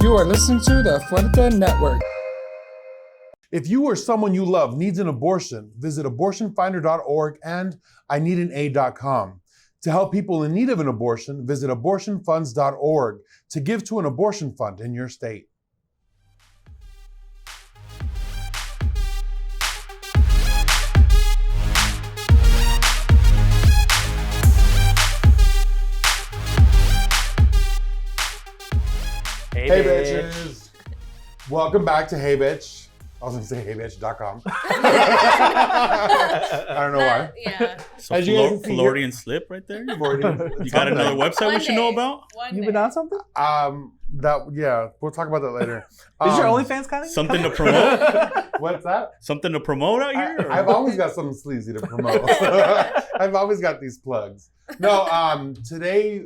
You are listening to the Fuerte Network. If you or someone you love needs an abortion, visit abortionfinder.org and ineedanaid.com. To help people in need of an abortion, visit abortionfunds.org to give to an abortion fund in your state. Hey bitches! Welcome back to Hey Bitch. I was gonna say heybitch.com. I don't know why. Yeah. So Floridian slip right there? You got another website we should know about? You've been on something? We'll talk about that later. Is your OnlyFans kind of? Something to promote? What's that? Something to promote out here? I've always got something sleazy to promote. I've always got these plugs. No, today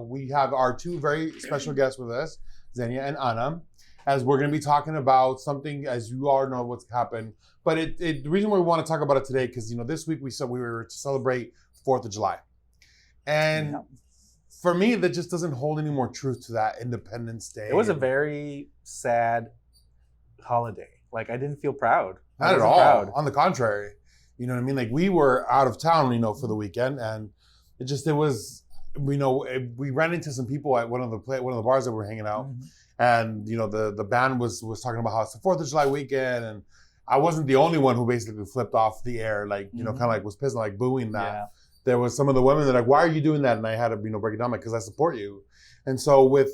we have our two very special guests with us, Xenia and Anna, as we're going to be talking about something, as you all know what's happened. But the reason why we want to talk about it today, because this week we said we were to celebrate 4th of July. And for me, that just doesn't hold any more truth to that Independence Day. It was a very sad holiday. Like, I didn't feel proud. Not at all. Proud. On the contrary. You know what I mean? Like, we were out of town, for the weekend, and we ran into some people at one of the bars that we were hanging out. Mm-hmm. And, the band was talking about how it's the 4th of July weekend. And I wasn't the only one who basically flipped off the air, kind of like was pissed, like booing that. Yeah. There was some of the women that were like, why are you doing that? And I had to, break it down, because I support you. And so with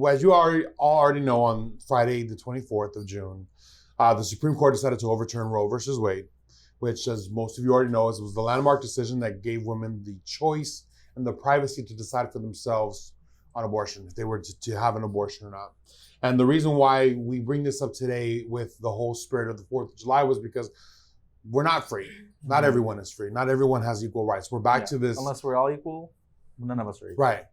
as you already know, on Friday, the 24th of June, the Supreme Court decided to overturn Roe versus Wade, which, as most of you already know, was the landmark decision that gave women the choice and the privacy to decide for themselves on abortion, if they were to have an abortion or not. And the reason why we bring this up today with the whole spirit of the 4th of July was because we're not free. Not everyone is free. Not everyone has equal rights. We're back to this. Unless we're all equal, none of us are equal. Right.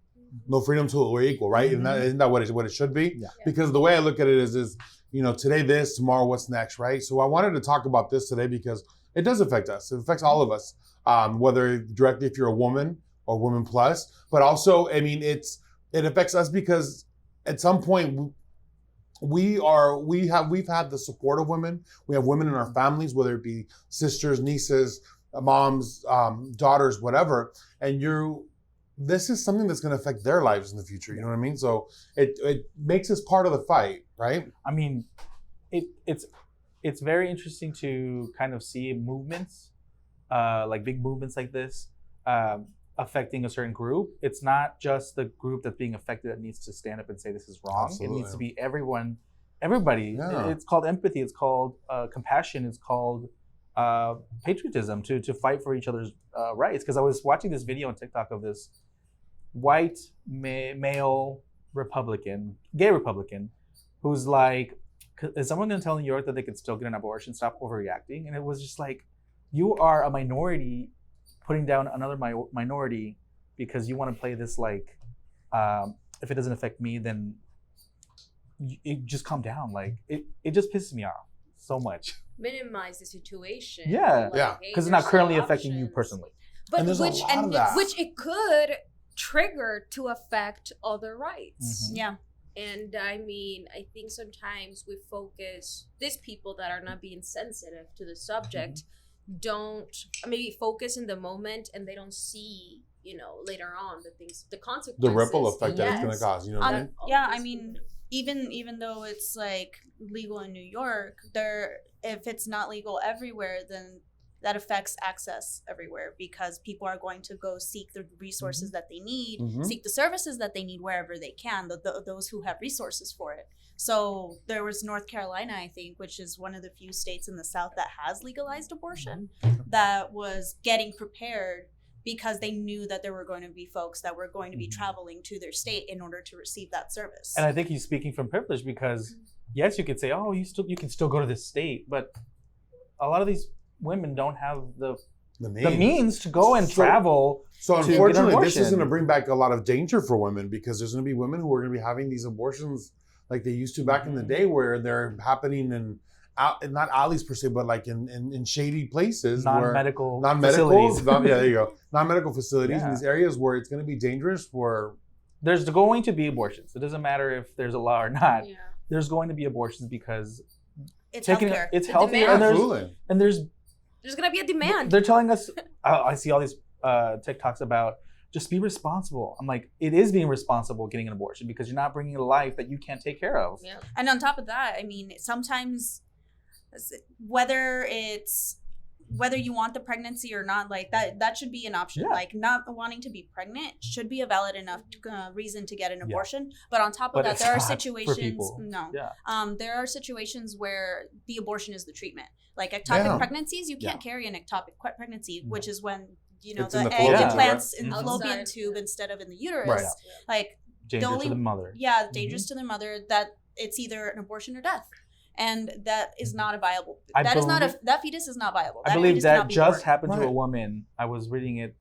No freedom till we're equal, right? Mm-hmm. Isn't that what it should be? Yeah. Because the way I look at it is today this, tomorrow what's next, right? So I wanted to talk about this today because it does affect us. It affects all of us, whether directly if you're a woman or woman plus, but also, it affects us because at some point we've had the support of women. We have women in our families, whether it be sisters, nieces, moms, daughters, whatever. And this is something that's going to affect their lives in the future. You know what I mean? So it makes us part of the fight, right? It's very interesting to kind of see movements, like big movements like this, affecting a certain group. It's not just the group that's being affected that needs to stand up and say this is wrong. Absolutely. It needs to be everybody. Yeah. It's called empathy. It's called compassion. It's called patriotism to fight for each other's rights. Because I was watching this video on TikTok of this white male Republican, gay Republican, who's like, is someone going to tell New York that they could still get an abortion? Stop overreacting. And it was just like, you are a minority putting down another minority because you want to play this like, if it doesn't affect me, then you just calm down. Like, it just pisses me off so much. Minimize the situation. Yeah, because it's not currently affecting you personally. But which it could trigger to affect other rights. Mm-hmm. Yeah. And I think sometimes we these people that are not being sensitive to the subject don't maybe focus in the moment, and they don't see, later on the consequences. The ripple effect that it's going to cause, what I mean? Yeah, even though it's like legal in New York, if it's not legal everywhere, then that affects access everywhere, because people are going to go seek the resources that they need, seek the services that they need wherever they can, those who have resources for it. So there was North Carolina, I think, which is one of the few states in the South that has legalized abortion, that was getting prepared because they knew that there were going to be folks that were going to be traveling to their state in order to receive that service. And I think he's speaking from privilege, because yes, you could say, oh, you can still go to this state, but a lot of these women don't have the means to go and travel. So unfortunately, this is going to bring back a lot of danger for women, because there's going to be women who are going to be having these abortions like they used to back in the day, where they're happening in not alleys per se, but like in shady places, non-medical facilities. There you go. Non-medical facilities in these areas where it's going to be dangerous for there's going to be abortions. It doesn't matter if there's a law or not. Yeah. There's going to be abortions because It's healthcare. it's The healthy, demand. and there's There's gonna be a demand. they're telling us. I see all these TikToks about just be responsible. I'm like, it is being responsible getting an abortion because you're not bringing a life that you can't take care of. Yeah. And on top of that, I mean, sometimes whether you want the pregnancy or not, like that should be an option. Yeah. Like not wanting to be pregnant should be a valid enough reason to get an Yeah. abortion. But on top of But that, it's there are not for situations. people. No. Yeah. There are situations where the abortion is the treatment. Like ectopic Yeah. pregnancies, you can't carry an ectopic pregnancy, No. which is when It's the in the egg fallopian implants tube, in the right? fallopian Outside, tube yeah. instead of in the uterus. Right. Like Danger only- to the mother. yeah, dangerous to the mother, that it's either an abortion or death. And that is not a viable. I That fetus is not viable. I believe fetus that cannot be just born. happened to a Right. woman. I was reading it,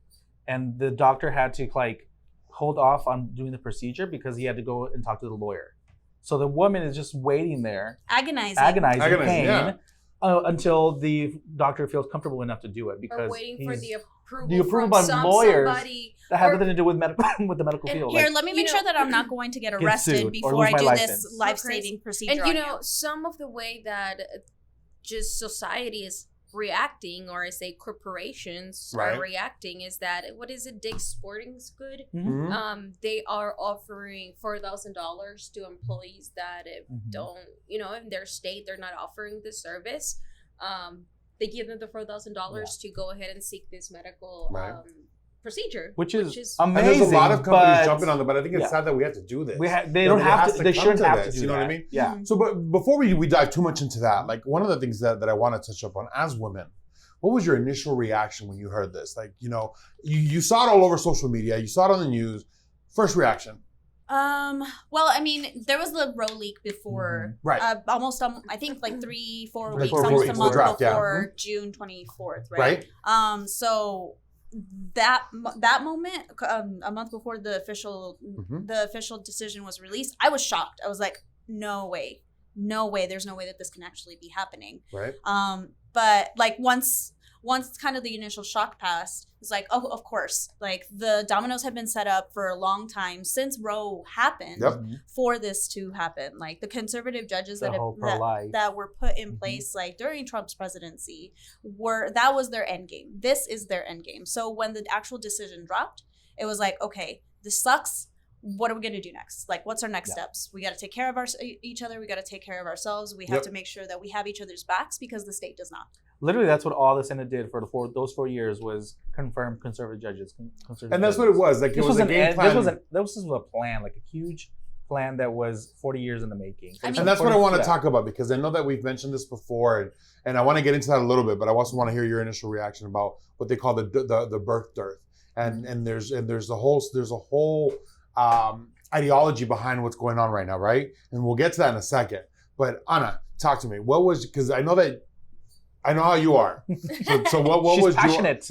and the doctor had to like hold off on doing the procedure because he had to go and talk to the lawyer. So the woman is just waiting there, Agonizing. agonizing pain, yeah. until the doctor feels comfortable enough to do it Or because waiting for the approval, the approval from by some lawyers somebody. that have or- nothing to do with medical with the medical And field. Here, Like, let me you make know- sure that I'm not going to get sued arrested or before lose I my do license. this life-saving procedure. And you on know, some of the way that just society is reacting, or I say corporations Right. are reacting, is that what is it? Dick's Sporting Goods. Mhm. They are offering $4,000 to employees that Mhm. don't, in their state, they're not offering this service. They give them the $4,000 to go ahead and seek this medical Right. procedure, which is And amazing. there's a lot of companies but jumping on it, but I think it's yeah. sad that we have to do this. they You don't know, have has to. to They come shouldn't to have this, to do you know that. what I mean? Yeah. So, but before we dive too much into that, like one of the things that I want to touch up on as women, what was your initial reaction when you heard this? Like, you saw it all over social media, you saw it on the news. First reaction, Well, I mean, there was the Roe leak before, right? almost, I think like 3-4 Like weeks, 4 almost weeks, a month the draft, yeah. before June 24th, Right? So that moment, a month before the official Mhm. decision was released, I was shocked. I was like, no way, there's no way that this can actually be happening. Right? But like once kind of the initial shock passed, it's like, oh, of course, like the dominoes have been set up for a long time since Roe happened Yep. for this to happen. Like the conservative judges The whole pro-life. that were put in Mhm. place like during Trump's presidency that was their end game. This is their end game. So when the actual decision dropped, it was like, okay, this sucks. What are we going to do next? Like, what's our next steps? We got to take care of each other. We got to take care of ourselves. We have Yep. to make sure that we have each other's backs because the state does not. Literally, that's what all the Senate did for those 4 years was confirm conservative judges. And that's what it was. Like, it was a game plan. This was a plan, like a huge plan that was 40 years in the making. I mean- And that's what I want to Yeah. talk about, because I know that we've mentioned this before, and I want to get into that a little bit, but I also want to hear your initial reaction about what they call the birth dearth. And there's a whole ideology behind what's going on right now, right? And we'll get to that in a second. But Anna, talk to me. Because I know how you are. So what She's was passionate.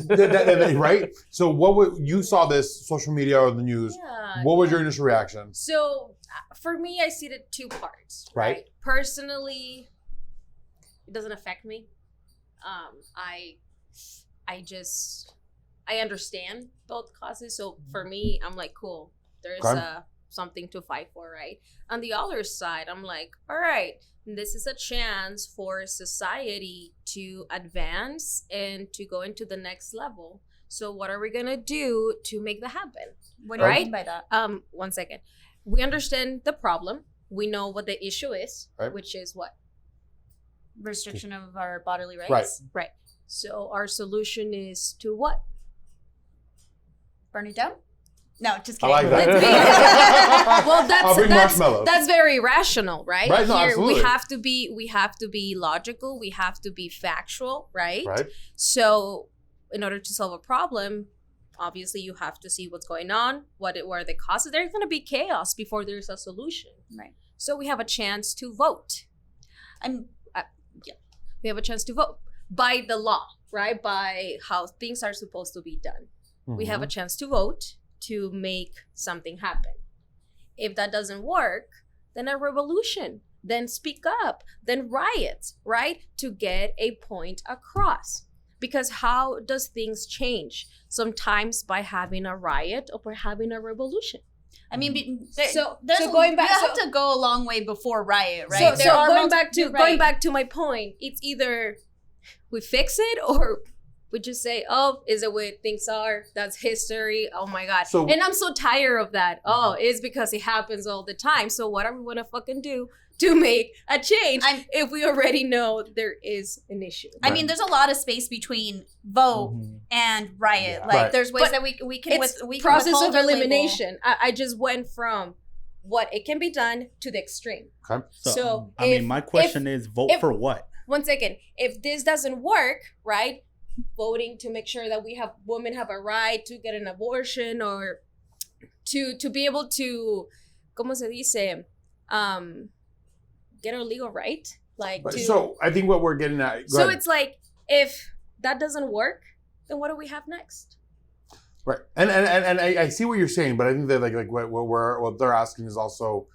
right? So you saw this social media or the news? Yeah. What was your initial reaction? So for me, I see it in two parts. Right. Personally, it doesn't affect me. I understand both causes. So for me, I'm like, cool. There's Okay. something to fight for, right? On the other side, I'm like, all right, this is a chance for society to advance and to go into the next level. So what are we gonna do to make that happen? What do you Right? mean by that? 1 second. We understand the problem. We know what the issue is, Right. which is what? Restriction of our bodily rights. Right. Right. So our solution is to what? Burn it down? No, just I kidding. like that. Let's be- well, I'll bring marshmallows. that's very rational, right? Right, no, Here absolutely. we have to be logical. We have to be factual, right? Right? So in order to solve a problem, obviously you have to see what's going on, what are the causes. There's going to be chaos before there's a solution. Right. So we have a chance to vote. We have a chance to vote by the law, right? By how things are supposed to be done. We have a chance to vote to make something happen. If that doesn't work, then a revolution, then speak up, then riots, right? To get a point across. Because how does things change? Sometimes by having a riot or by having a revolution. I mean, So going back, you have to go a long way before riot, right? So There are going multiple- back to my point, it's either we fix it or we just say, oh, is it what things are? That's history. Oh my God. So- and I'm so tired of that. Oh, it's because it happens all the time. So what are we gonna fucking do to make a change if we already know there is an issue? I mean, there's a lot of space between vote and riot. Yeah. Like, Right. there's ways But that we can it's we can process withhold of our label. elimination. I just went from what it can be done to the extreme. Okay. So I mean, my question is, vote if- for what? One second. If this doesn't work, right? Voting to make sure that women have a right to get an abortion or to be able to, ¿cómo se dice? Get our legal right. Like But to, so I think what we're getting at. Go so ahead. it's like, if that doesn't work, then what do we have next? Right, and I see what you're saying, but I think that like what they're asking is also,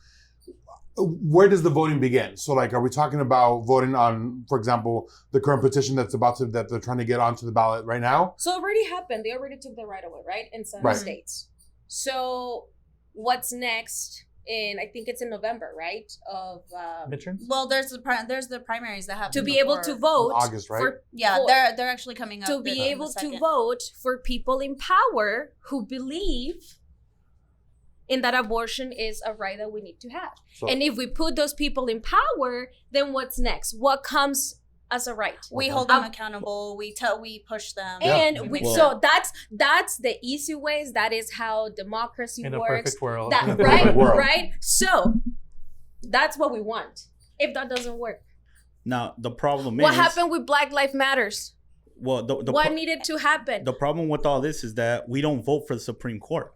where does the voting begin? So like, are we talking about voting on, for example, the current petition that they're trying to get onto the ballot right now? So it already happened. They already took the right away, right? In some Right. states. So what's next? I think it's in November, right? Of Midterms? Well, there's the primaries that happen to be able to vote August, right? for Yeah, for- they're actually coming up to be on the able to second. vote for people in power who believe in that abortion is a right that we need to have. So, And if we put those people in power, then what's next? What comes as a right? We hold them accountable. We push them. Yeah. And Well- so that's the easy ways. That is how democracy In a works. perfect world. That In a right, perfect world. right. So that's what we want. If that doesn't work, Now the problem what is happened with Black Lives Matters? Well, What needed to happen? the problem with all this is that we don't vote for the Supreme Court.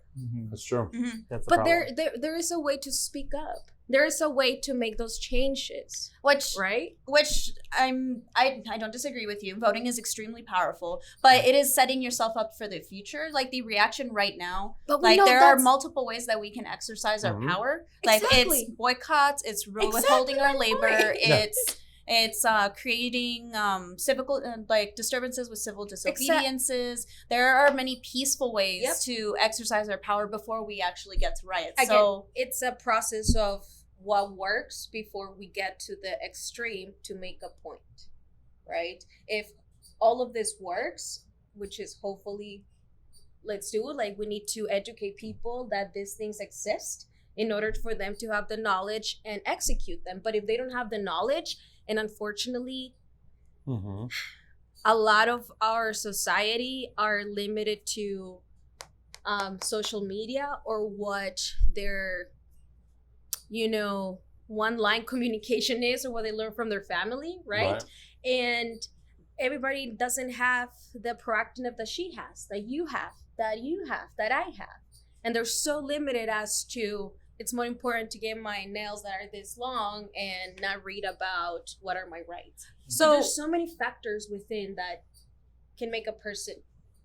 that's true. That's the But problem. there is a way to speak up. There is a way to make those changes, Which right? I don't disagree with you. Voting is extremely powerful, but it is setting yourself up for the future. Like the reaction right now, But we like know there are that's- multiple ways that we can exercise our Mhm. power. Like Exactly. it's boycotts, it's Exactly withholding our my labor, point. Yeah. it's creating civil like disturbances with civil disobediences. There are many peaceful ways Yep. to exercise our power before we actually get to riots. Again, So it's a process of what works before we get to the extreme to make a point, right? If all of this works, which is hopefully, let's do it. Like, we need to educate people that these things exist in order for them to have the knowledge and execute them. But if they don't have the knowledge, and unfortunately, Mm-hmm. a lot of our society are limited to social media or what their, one line communication is or what they learn from their family, right? And everybody doesn't have the proactive that she has, that you have, that I have. And they're so limited as to, it's more important to get my nails that are this long and not read about what are my rights. So there's so many factors within that can make a person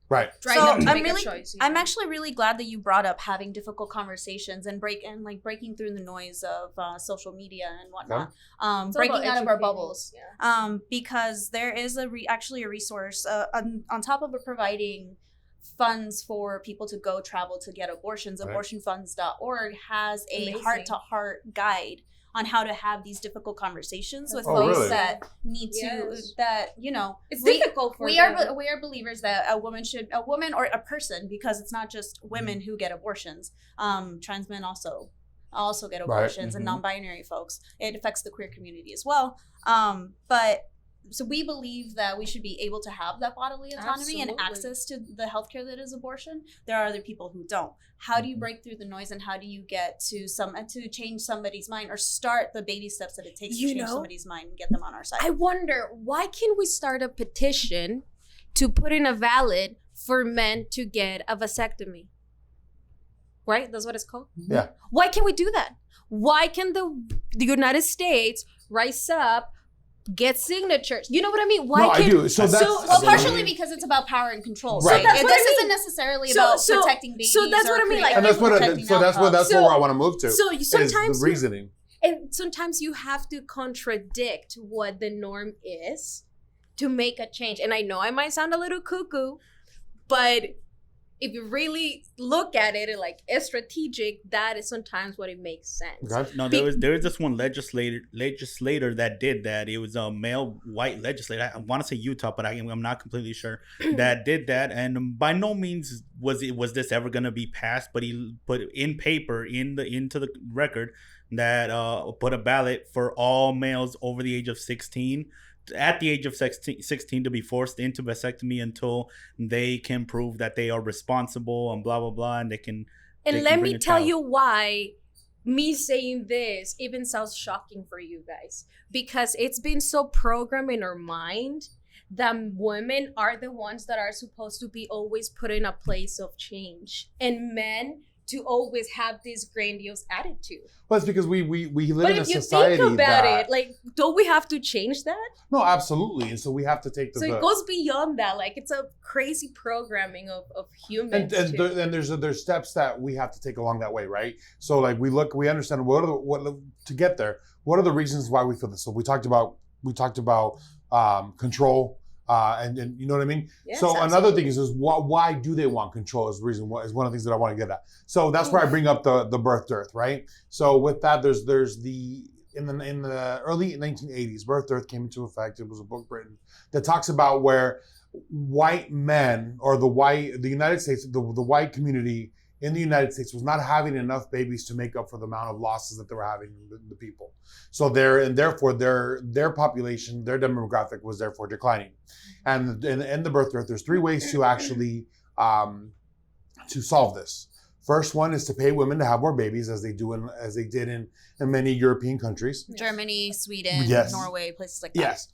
Right. drive So them to I'm make really, a choice. I'm actually really glad that you brought up having difficult conversations and breaking through the noise of social media and whatnot. It's all Breaking about out of our educating. bubbles. Yeah. Because there is actually a resource on top of it providing funds for people to go travel to get abortions. Right. Abortionfunds.org has a Amazing. heart-to-heart guide on how to have these difficult conversations with Oh, folks really? that need Yes. to that It's we- difficult for we them. are believers that a woman or a person, because it's not just women who get abortions. Trans men also get Right. abortions, and non-binary folks. It affects the queer community as well. But so we believe that we should be able to have that bodily autonomy and Absolutely. access to the healthcare that is abortion. There are other people who don't. How do you break through the noise, and how do you get to change somebody's mind, or start the baby steps that it takes to change somebody's mind and get them on our side? I wonder, why can we start a petition to put in a ballot for men to get a vasectomy? Right? That's what it's called? Yeah. Why can we do that? Why can the United States rise up, get signatures? You know what I mean? Why No, I can do. So that's Well, partially because it's about power and control, Right. right? So that's And what I this mean. isn't necessarily So- about so- protecting babies. so that's or what I mean, like- and that's what protecting so that's what outcomes. that's where I want to move to. So is sometimes the reasoning. And sometimes you have to contradict what the norm is to make a change. And I know I might sound a little cuckoo, but if you really look at it and like it's strategic, that is sometimes what it makes sense. Okay. No, there was this one legislator that did that. It was a male white legislator. I want to say Utah, but I'm not completely sure. That did that, and by no means was this ever going to be passed. But he put in paper into the record that put a ballot for all males over the age of 16. At the age of 16 to be forced into vasectomy until they can prove that they are responsible and blah blah blah, and they can. And let me tell you why me saying this even sounds shocking for you guys, because it's been so programmed in our mind that women are the ones that are supposed to be always put in a place of change, and men to always have this grandiose attitude. Well, it's because we live But in a if you society think about that, it, like, don't we have to change that? no, absolutely, and so we have to take the. So it goes beyond that. Like, it's a crazy programming of humans. And too. there's steps that we have to take along that way, right? So like we understand to get there. What are the reasons why we feel this? So we talked about control. And you know what I mean? Yes, so absolutely. another thing is why do they want control is the reason is one of the things that I want to get at. So that's where I bring up the birth dearth, right? So with that, there's in the early 1980s, birth dearth came into effect. It was a book written that talks about where white men or the United States, the white community in the United States was not having enough babies to make up for the amount of losses that they were having the people. So therefore their population, their demographic was therefore declining. And in the birth dearth, there's 3 ways to actually to solve this. First one is to pay women to have more babies, as they did in many European countries. Germany, Sweden, Yes. Norway, places like that. Yes.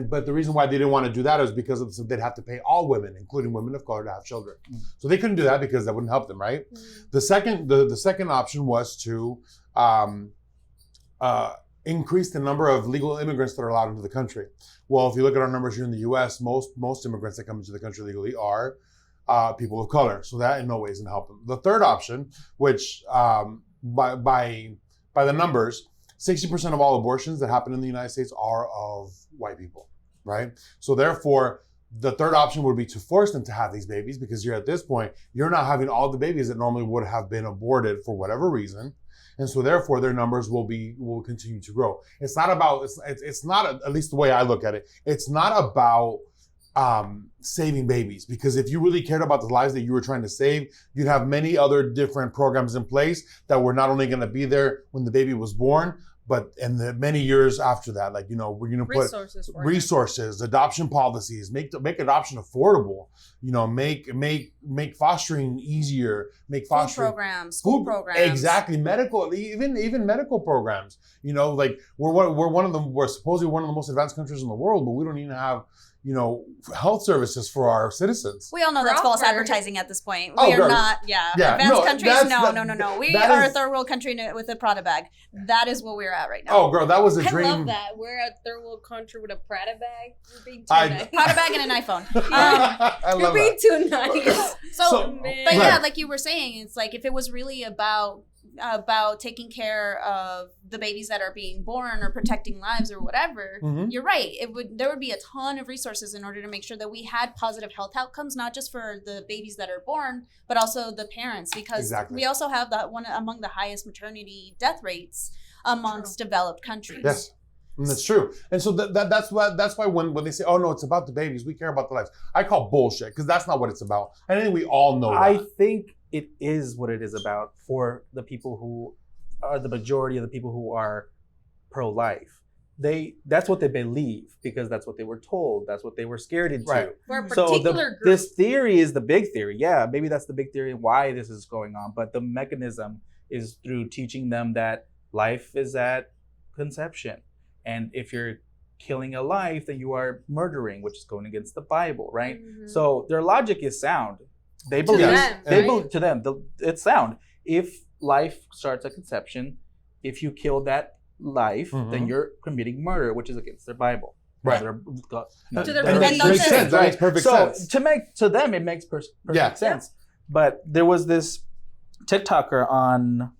But the reason why they didn't want to do that is because they'd have to pay all women, including women of color, to have children. So they couldn't do that because that wouldn't help them, right? The second option was to increase the number of legal immigrants that are allowed into the country. Well, if you look at our numbers here in the U.S., most immigrants that come into the country legally are people of color. So that in no way is going to help them. The third option, which by the numbers, 60% of all abortions that happen in the United States are of white people, right? So therefore, the third option would be to force them to have these babies, because you're at this point, you're not having all the babies that normally would have been aborted for whatever reason. And so therefore their numbers will continue to grow. It's not about, it's not, at least the way I look at it, it's not about saving babies, because if you really cared about the lives that you were trying to save, you'd have many other different programs in place that were not only going to be there when the baby was born, but in the many years after that, like, you know, we're going to put resources, adoption policies, make adoption affordable, you know, make fostering easier, make fostering food programs, exactly, even medical programs. You know, like we're supposedly one of the most advanced countries in the world, but we don't even have, you know, health services for our citizens. We all know that's false advertising at this point. Oh, We are girl. not, advanced countries. No. We are a third world country with a Prada bag. That is where we're at right now. Oh, girl, that was a dream. I love that. We're a third world country with a Prada bag. You're being too nice. Prada bag and an iPhone. I love You're being that. too nice. But yeah, like you were saying, it's like if it was really about taking care of the babies that are being born or protecting lives or whatever, you're right. There would be a ton of resources in order to make sure that we had positive health outcomes, not just for the babies that are born, but also the parents, because we also have that one among the highest maternity death rates amongst developed countries. Yes. And that's true. And so that's why when they say, oh no, it's about the babies, we care about the lives, I call bullshit, because that's not what it's about. And I think we all know that. I think it is what it is about for the people who are the majority of the people who are pro-life. That's what they believe, because that's what they were told. That's what they were scared into. Right. For a particular group. This theory is the big theory. Yeah, maybe that's the big theory why this is going on. But the mechanism is through teaching them that life is at conception. And if you're killing a life, then you are murdering, which is going against the Bible, right? So their logic is sound. They believe to them, it's sound. If life starts at conception, if you kill that life, then you're committing murder, which is against their Bible. Right. Makes sense. That makes perfect sense. To them, it makes perfect sense. But there was this TikToker on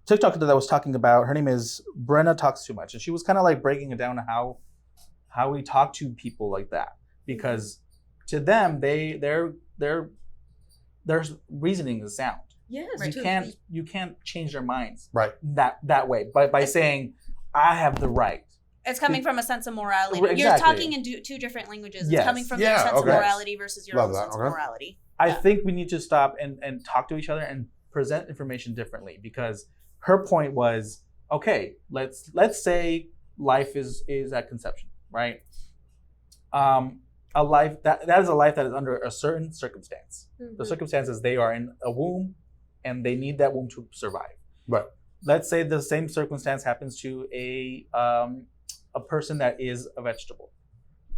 TikTok that I was talking about. Her name is Brenna Talks Too Much, and she was kind of like breaking it down to how we talk to people like that, because to them they're their reasoning is sound. Yes. You can't change their minds Right. that way by saying I have the right. It's coming from a sense of morality. Exactly. You're talking in two different languages. It's Yes. coming from their sense of morality versus your Love own that. sense of Okay. morality. I think we need to stop and talk to each other and present information differently, because her point was, okay, let's say life is at conception, right? A life that is a life that is under a certain circumstance. The circumstances, they are in a womb and they need that womb to survive. Right. Let's say the same circumstance happens to a person that is a vegetable.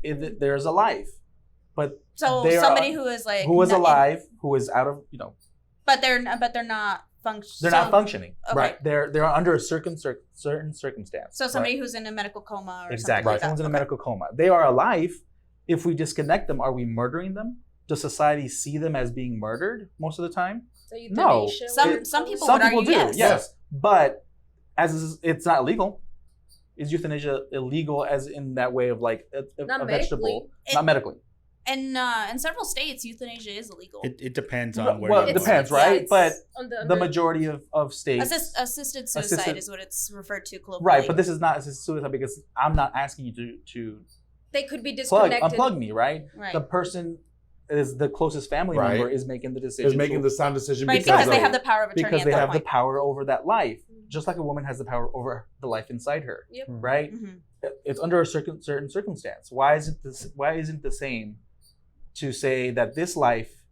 There's a life, but So they somebody are, who is like who is not- alive, who is out of but they're not functioning. they're not functioning. Okay. Right. They're under a certain circumstance. So somebody who's in a medical coma or Exactly. something like that. Someone's in a Okay. medical coma. They are alive. If we disconnect them, are we murdering them? Does society see them as being murdered most of the time? So No. euthanasia Some would people Some would people argue do, yes. yes. But it's not illegal. Is euthanasia illegal as in that way of like a Not vegetable? medically. Not medically. In several states, euthanasia is illegal. It depends on where. Well, you it are. depends, Yeah, right? it's But on the majority of states. Assisted suicide Assisted- is what it's referred to colloquially. Right, but this is not assisted suicide because I'm not asking you to They could be disconnected. unplug me, right? Right. The person is the closest family Right. member is making the decision. Is making the sound decision Right, because because they of- have the power of attorney because at they that have the point. power over that life, just like a woman has the power over the life inside her, Yep. right? Mhm. It's under a certain circumstance. Why isn't the same to say that this life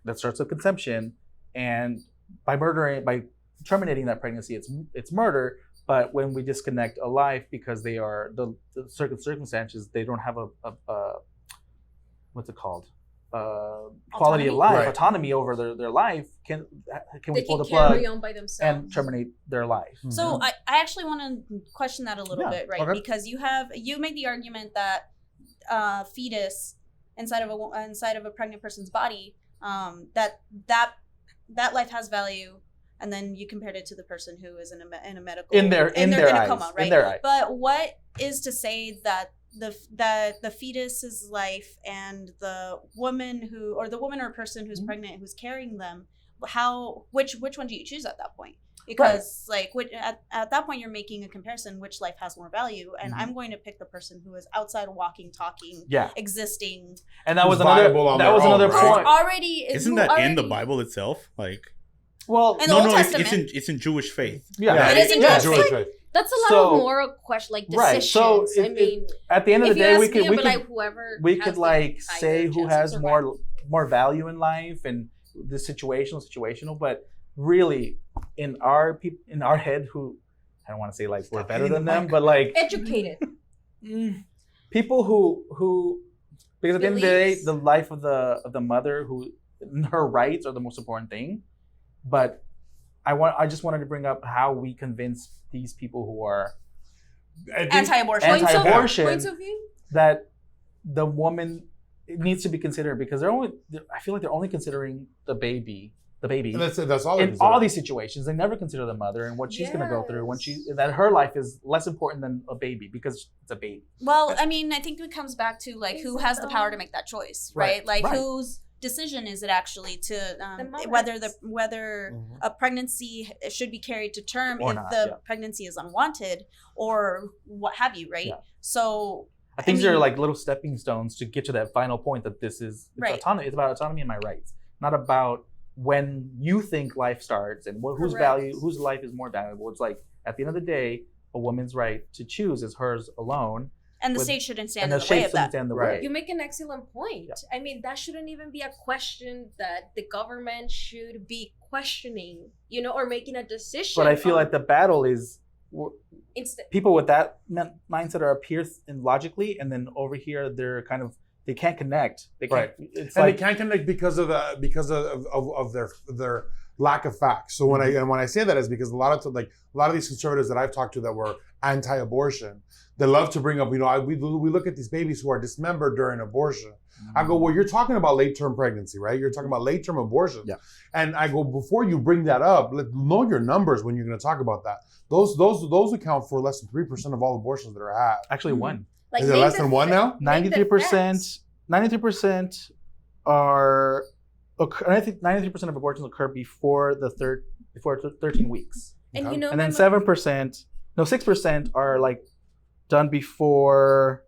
that starts with conception and by terminating that pregnancy, it's murder. But when we disconnect a life because they are the certain circumstances, they don't have a what's it called? Quality of Autonomy? life, Right. autonomy over their life. Can we They pull can the plug carry on by themselves. and terminate their life? So I actually want to question that a little Yeah, bit, right? okay. Because you make the argument that fetus inside of a pregnant person's body, that life has value, and then you compared it to the person who is in a medical In their eyes, coma, right? in their eyes. But what is to say that the fetus's life and the woman or person who's Mhm. pregnant who's carrying them, which one do you choose at that point? Because at that point you're making a comparison, which life has more value, and Mhm. I'm going to pick the person who is outside, walking, talking, Yeah, existing. and that was Who's another viable on that their was own, another right? point. Already Isn't who that in the already- Bible itself? Like, Well, In the no, Old it's Testament. it's in Jewish faith. yeah, It is in yeah. Jewish Jewish faith. faith. That's a lot So- of moral question, like Right, decisions. so I mean, At the end of the if you day, ask we me, could I'd be like whoever we has could the like higher say who chance of has survival. more value in life and the situational, but really in our head, who I don't want to say like we're Stop better hitting than the them, mic. but like Educated. people who because at the end of the day, Beliefs. the life of the mother, who her rights are the most important thing. But I just wanted to bring up how we convince these people who are I think- Anti-abortion. Anti-abortion. Points of view. that the woman needs to be considered, because I feel like they're only considering the baby That's all. in all these situations. They never consider the mother and what she's going to go through when that her life is less important than a baby because it's a baby. Well, I mean, I think it comes back to like who has the power to make that choice, right? Right, Like right. whose decision is it actually to mother's. whether Mhm. a pregnancy should be carried to term Or if not, the yeah. pregnancy is unwanted or what have you, right? Yeah. So I think I they're mean- like little stepping stones to get to that final point that this is Right. autonomy. It's about autonomy and my rights, not about when you think life starts and whose Correct. whose life is more valuable. It's like at the end of the day, a woman's right to choose is hers alone, and the with- state shouldn't stand and in the the way shape of that. stand in the Right. way. You make an excellent point. Yeah. I mean, that shouldn't even be a question that the government should be questioning, or making a decision. But I feel on. like the battle is people with that mindset are up here and logically, and then over here they're kind of they can't connect. They can't. Right. It's And like they can't connect because of their lack of facts. So when I say that is because a lot of these conservatives that I've talked to that were anti-abortion, they love to bring up, we look at these babies who are dismembered during abortion. I go, well, you're talking about late-term pregnancy, right? You're talking about late-term abortion. Yeah. And I go, before you bring that up, know your numbers when you're going to talk about that. Those account for less than 3% of all abortions that are had. actually one. like, Is it name less the than one fa- now? name the 93%. facts. 93% are 93% of abortions occur before 13 weeks. And Okay. you know, And then my 6% are like done before,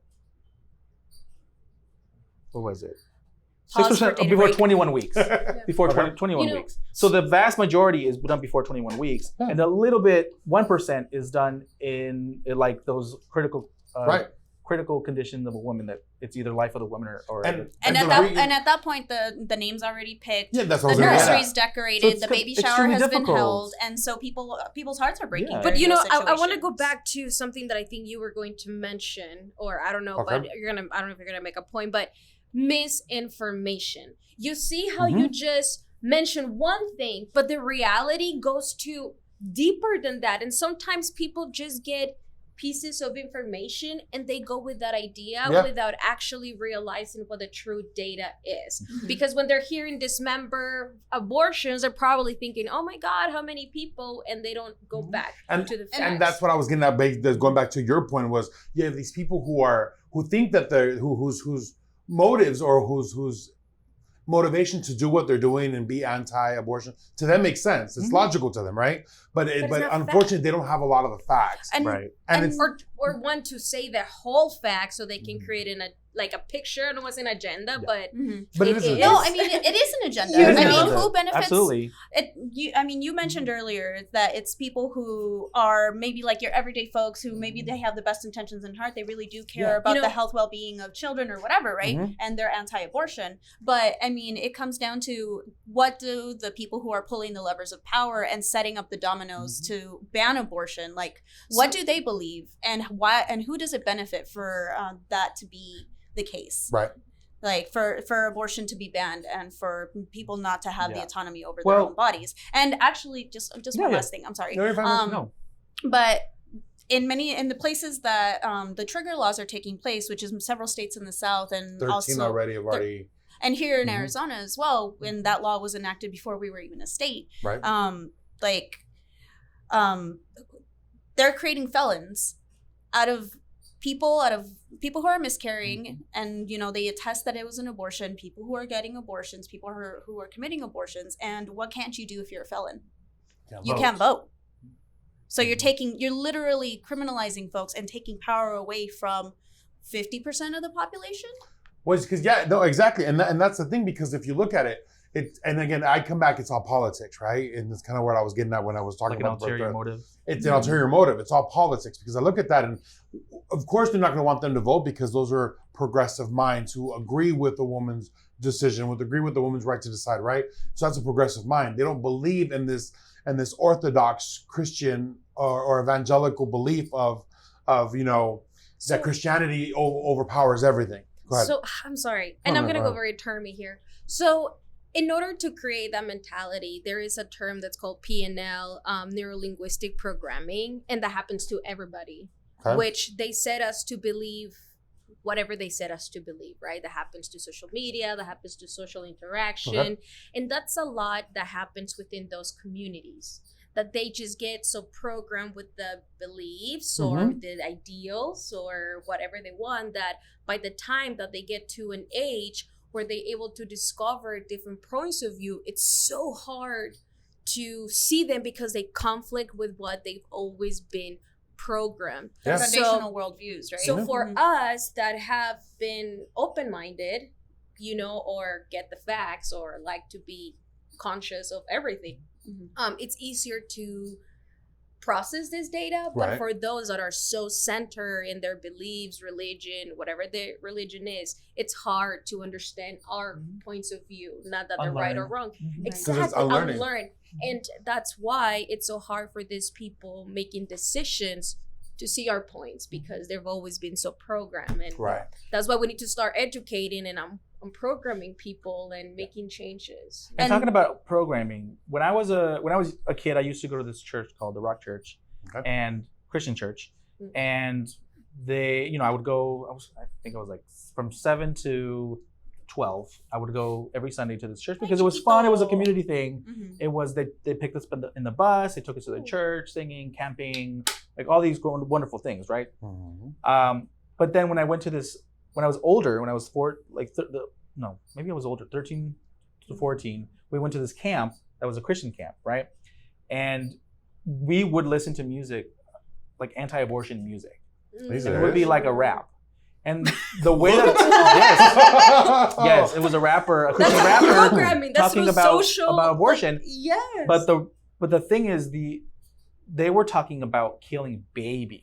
what was it? Pause for 6% data before break. 21 weeks. Before Okay. 21 You know- weeks. So the vast majority is done before 21 weeks. Yeah. And a little bit, 1% is done in like those critical Right. critical conditions of a woman that it's either life of the woman or And the at that point, the name's already picked. Yeah, that's The what I was gonna get at. nursery's decorated. it's the baby shower extremely has difficult. been held, and so people's hearts are breaking. Yeah. But during you know, those I want to go situations. back to something that I think you were going to mention, or I don't know, Okay. but I don't know if you're gonna make a point, but misinformation. You see how you just mentioned one thing, but the reality goes to deeper than that, and sometimes people just get pieces of information and they go with that idea Yeah. without actually realizing what the true data is. Mhm. Because when they're hearing dismember abortions, they're probably thinking, oh my God, how many people? And they don't go back And- to the facts. And that's what I was getting at. Going back to your point was, you have these people who think that they're whose motives or whose motivation to do what they're doing and be anti-abortion to them makes sense. It's logical to them, right? But it's not unfortunately, they don't have a lot of the facts. and Right. And and- it's or want to say the whole fact so they can create a picture and it was an agenda, but Mhm. but it it isn't. is. No, I mean it is an agenda. You I know? mean, who benefits? Absolutely. You mentioned earlier that it's people who are maybe like your everyday folks who maybe they have the best intentions in heart. They really do care Yeah. about You know- the health well-being of children or whatever, right? Mhm. And they're anti-abortion. But I mean, it comes down to what do the people who are pulling the levers of power and setting up the dominoes to ban abortion, like what do they believe and why and who does it benefit for that to be the case? Right. Like for abortion to be banned and for people not to have the Yeah. autonomy over Well- their own bodies. And actually, just Yeah, one yeah. last thing. I'm sorry. No, you're fine. No. But in the places that the trigger laws are taking place, which is several states in the South and 13 also already have already and here in Mhm. Arizona as well, when that law was enacted before we were even a state, right. They're creating felons out of people who are miscarrying, and they attest that it was an abortion. People who are getting abortions, people who are committing abortions, and what can't you do if you're a felon? You can't vote. So you're literally criminalizing folks and taking power away from 50% of the population. Well, because exactly, and that's the thing. Because if you look at it, and again, I come back. It's all politics, right? And it's kind of what I was getting at when I was talking Like an about ulterior motive. It's an ulterior motive. It's all politics because I look at that, and of course they're not going to want them to vote because those are progressive minds who agree with the woman's decision, agree with the woman's right to decide, right? So that's a progressive mind. They don't believe in this orthodox Christian or evangelical belief of that Christianity overpowers everything. Go ahead. So I'm sorry, and I'm No, gonna go go ahead. very termy here. So in order to create that mentality, there is a term that's called PNL, neuro-linguistic programming, and that happens to everybody. Okay. Which they set us to believe whatever they set us to believe, right? That happens to social media, that happens to social interaction, Okay. and that's a lot that happens within those communities. That they just get so programmed with the beliefs or the ideals or whatever they want that by the time that they get to an age where they're able to discover different points of view, it's so hard to see them because they conflict with what they've always been programmed. Yeah. Foundational worldviews, right? So for Mhm. us that have been open-minded, or get the facts or like to be conscious of everything, it's easier to process this data. But Right. for those that are so centered in their beliefs, religion, whatever their religion is, it's hard to understand our points of view. Not that they're right or Unlearn. wrong. Mhm. Exactly, it's unlearning. unlearn. And that's why it's so hard for these people making decisions to see our points because they've always been so programmed. And Right. that's why we need to start educating, and I'm programming people and making changes. And talking about programming, when I was a kid, I used to go to this church called the Rock Church, Okay. and Christian church, Mhm. and they, I would go. I think I was like from 7 to 12. I would go every Sunday to this church because it was fun. It was a community thing. Mhm. It was they picked us in the bus. They took us to the church, singing, camping, like all these wonderful things, right? Mhm. But then when I went to this, when I was older, when I was maybe I was older, 13 to 14, we went to this camp that was a Christian camp, right? And we would listen to music, like anti-abortion music. These And are it would be serious? like a rap. And the way that yes, it was a rapper, a Christian That's rapper programming. That's talking so about social, abortion. like, yes. But the thing is, they were talking about killing babies.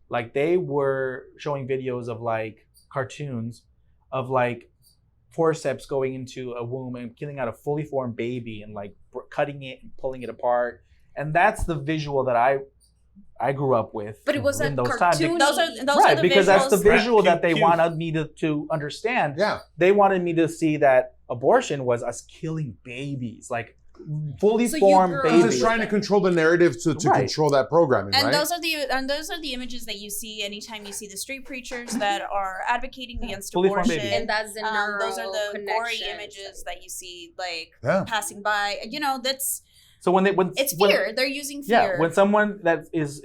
Like they were showing videos of like cartoons of like forceps going into a womb and killing out a fully formed baby and like cutting it and pulling it apart. And that's the visual that I grew up with. But it was in a those cartoony. Those are right, the because that's the visuals. visual that they Cute. wanted me to understand. Yeah. They wanted me to see that abortion was us killing babies, like fully So you formed grew up- Because babies. it's trying to control the narrative to Right. control that programming, And right? those are the images that you see anytime you see the street preachers that are advocating against Fully formed abortion. baby. and that's the Those are the gory neuroconnection. images that you see like Yeah. passing by. You know, that's So when it's fear. They're using fear. Yeah, when someone that is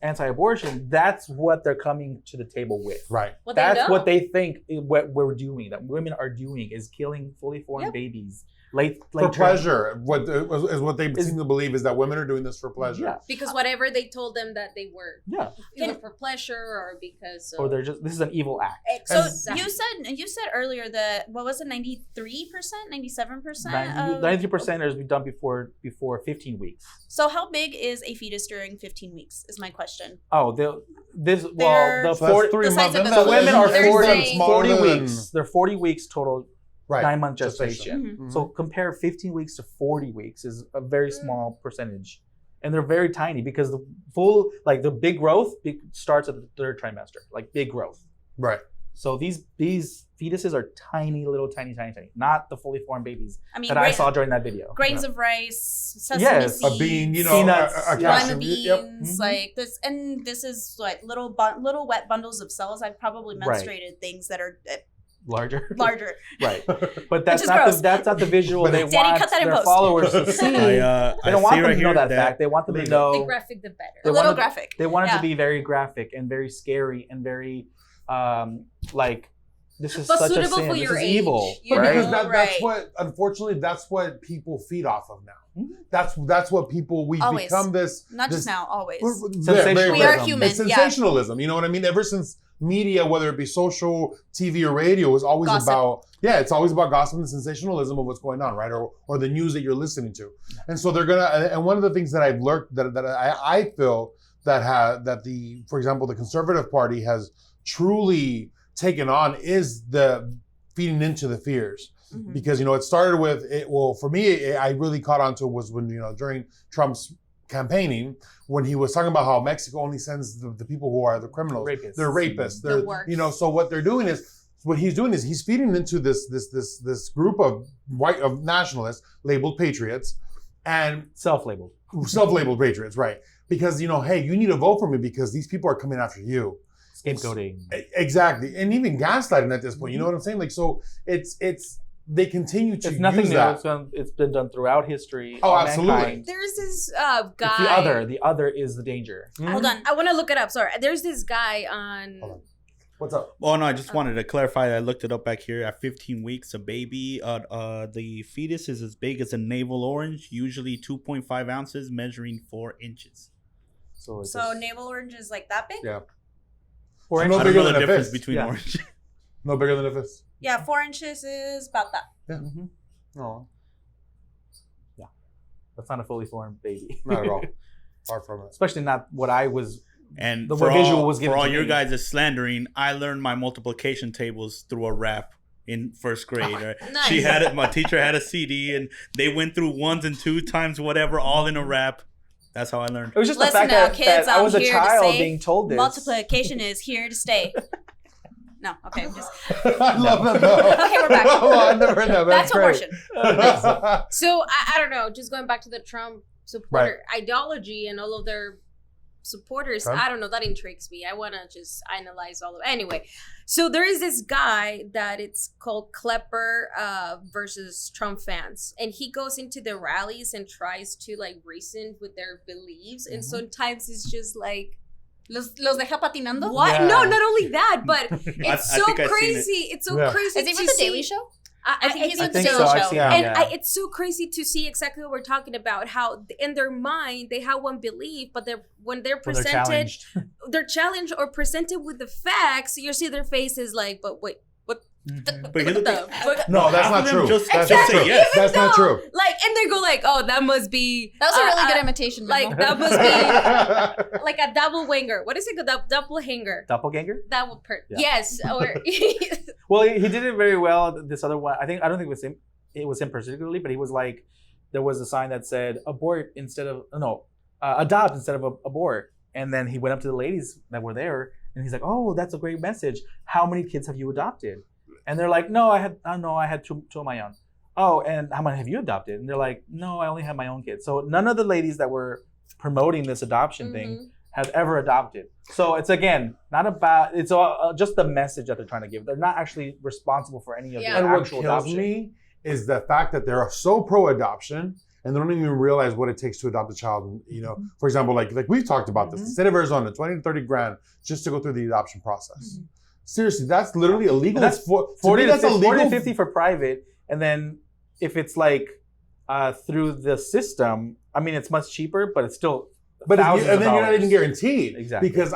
anti-abortion, that's what they're coming to the table with. Right. What That's they know. what they think what we're doing, that women are doing, is killing fully formed Yep. babies. Late For term. pleasure. What is what they seem to believe is that women are doing this for pleasure. Yeah, Because whatever they told them that they were, yeah. either for pleasure or because of, Or they're just, this is an evil act. So Exactly. you said earlier that what was it, 93%, 97%? 93% is done before 15 weeks. So how big is a fetus during 15 weeks? Is my question. Oh, They're- the So that's 40, 3 the size months. of Isn't a that- the women are They're 40, saying- 40 smaller than- weeks. They're 40 weeks total, Right. 9-month Gestation. gestation. Mhm. So compare 15 weeks to 40 weeks is a very small percentage. And they're very tiny because the full, like the big growth starts at the third trimester, like big growth. Right. So these fetuses are tiny, little tiny, not the fully formed babies I mean, that I saw during that video. grains of rice, sesame Yes. seeds, A bean, you know, Peanuts, a yeah. cashew. lima beans, Yep. Mhm. like this, and this is like little wet bundles of cells. I've probably Right. menstruated things that are Larger. larger. Right. But that's is not gross. that's not the visual they Daddy, want cut that in their post. followers to see. They I don't want see them right to know here that fact. They want them to the know. graphic, the better. They A little wanted- graphic. They want it Yeah. to be very graphic and very scary and very like this is But such a suitable sin. for This your is age, evil. you But Right? because know? that's Right. what, unfortunately, that's what people feed off of now. Mhm. That's what people, we Always. become this. Not this, just now, always. Sensationalism. We are human. It's sensationalism. You know what I mean? Ever since media, whether it be social, TV, or radio, is always Gossip. about, it's always about gossip and sensationalism of what's going on, right? Or the news that you're listening to. And so they're gonna, and one of the things that I've learned that I feel that the, for example, the Conservative Party has truly taken on is the feeding into the fears. Mhm. Because, it started with it. Well, for me, I really caught on to was when, during Trump's campaigning, when he was talking about how Mexico only sends the people who are the criminals. Rapists. They're rapists. The They're, worst. so what they're doing is, what he's doing is he's feeding into this group of nationalists labeled patriots and Self-labeled. self-labeled patriots, right? Because, hey, you need to vote for me because these people are coming after you. Scapegoating. Exactly. And even gaslighting at this point, you know what I'm saying? Like, so it's they continue to It's nothing use new. that. It's been done throughout history. Oh, all absolutely. mankind. There's this It's guy. the other. The other is the danger. Hold on. I want to look it up. Sorry. There's this guy on. Hold on. What's up? Oh no, I just wanted to clarify that I looked it up back here. At 15 weeks, a baby, the fetus is as big as a navel orange, usually 2.5 ounces, measuring 4 inches. So, it's So just navel orange is like that big? Yeah. 4 So inches. no I don't bigger know than the a difference fist. between Yeah. orange. No bigger than a fist. Yeah, 4 inches is about that. Mhm. No, That's not a fully formed baby. not at all. Far from it. Especially not what I was. And The for visual all, was given for all to your me. guys is slandering, I learned my multiplication tables through a rap in first grade. Right? Nice. She had it. My teacher had a CD, and they went through 1s and 2 times whatever, all in a rap. That's how I learned. It was just Listen the fact now, that, kids, that I I'm was a here to child say being told this. Multiplication is here to stay. No, okay, just I love that though. Okay, we're back. Oh, I've never heard that. that's Great. abortion. So I don't know. Just going back to the Trump supporter ideology and all of their supporters. Trump? I don't know. That intrigues me. I want to just analyze all of it. Anyway, so there is this guy that it's called Klepper versus Trump fans, and he goes into the rallies and tries to like reason with their beliefs, and sometimes it's just like. Los deja patinando? What? Yeah. No, not only that, but it's I so think I've seen it. crazy. It's so Yeah. crazy. Is he to from The see- Daily Show? I think he's I on think the so. show. I see him. And Yeah. it's so crazy to see exactly what we're talking about. How in their mind they have one belief, but when they're When they're presented, challenged. they're challenged or presented with the facts. You see their faces like, but wait, what? But here's the thing. No, that's Half not of them true. just- That's just not say true. yes. That's not No, true. Like, and they go like, oh, that must be. That was a really good imitation. Like Memo. that must be like a double winger. What is it? A double hanger. Doppelganger? That would Yeah. Yes, or Well, he did it very well. This other one, I don't think it was him. It was him particularly, but he was like, there was a sign that said abort instead of adopt instead of abort. And then he went up to the ladies that were there, and he's like, "Oh, that's a great message. How many kids have you adopted?" And they're like, "No, I had two of my own." "Oh, and how many have you adopted?" And they're like, "No, I only have my own kids." So none of the ladies that were promoting this adoption thing have ever adopted. So it's again not about, it's all, just the message that they're trying to give. They're not actually responsible for any of Yeah. the And what actual kills adoption. me is the fact that they're so pro-adoption and they don't even realize what it takes to adopt a child. You know, for example, like we've talked about this. The state of Arizona, 20 to 30 grand just to go through the adoption process. Seriously, that's literally illegal. And that's It's to 40 me, to that's 50, 40 to illegal. 50 for private, and then if it's like through the system, I mean, it's much cheaper, but it's still But thousands and of then you're not dollars. even guaranteed. Exactly. Because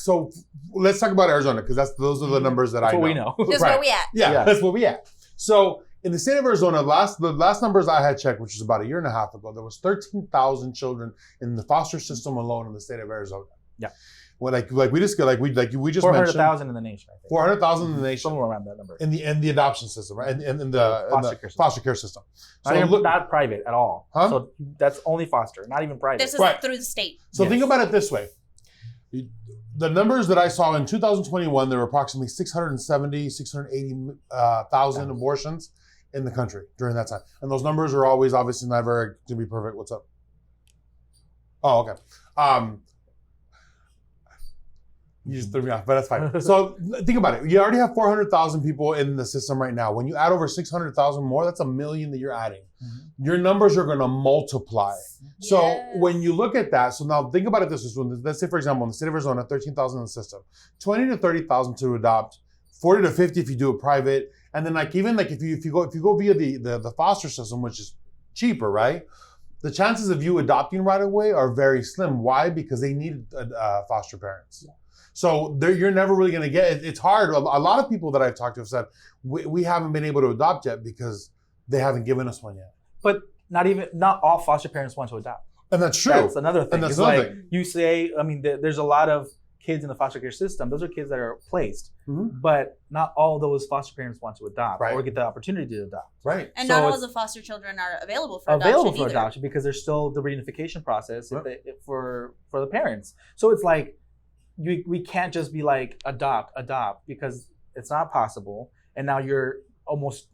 so let's talk about Arizona because those are the numbers that That's I what know. we know. That's Right. where we at. Yeah, Yeah. that's where we at. So in the state of Arizona, the last numbers I had checked, which was about a year and a half ago, there was 13,000 children in the foster system alone in the state of Arizona. Yeah. Well, we just mentioned 400,000 in the nation, I think. 400,000 in the nation Somewhere around that number. in the adoption system, right? In the foster care system. So Not private at all. Huh? So that's only foster, not even private. This is Right. through the state. So Yes. think about it this way. The numbers that I saw in 2021, there were approximately 680,000 abortions in the country during that time. And those numbers are always obviously never to be perfect. What's up? Oh, okay. You just threw me off, but that's fine. So think about it. You already have 400,000 people in the system right now. When you add over 600,000 more, that's 1 million that you're adding. Your numbers are going to multiply. So Yes. when you look at that, so now think about it this way. Let's say, for example, in the state of Arizona, 13,000 in the system, 20 to 30,000 to adopt, 40 to 50 if you do it private, and then if you go via the foster system, which is cheaper, right? The chances of you adopting right away are very slim. Why? Because they need foster parents. So you're never really going to get it. It's hard. A lot of people that I've talked to have said we haven't been able to adopt yet because they haven't given us one yet. But not all foster parents want to adopt. And that's true. That's another thing. And that's It's another like thing. you say, I mean, there's a lot of kids in the foster care system. Those are kids that are placed, but not all those foster parents want to adopt Right. or get the opportunity to adopt. Right. And So not all it's- of the foster children are available for adoption either. Because there's still the reunification process Yep. for the parents. So it's like we can't just be like adopt because it's not possible. And now you're almost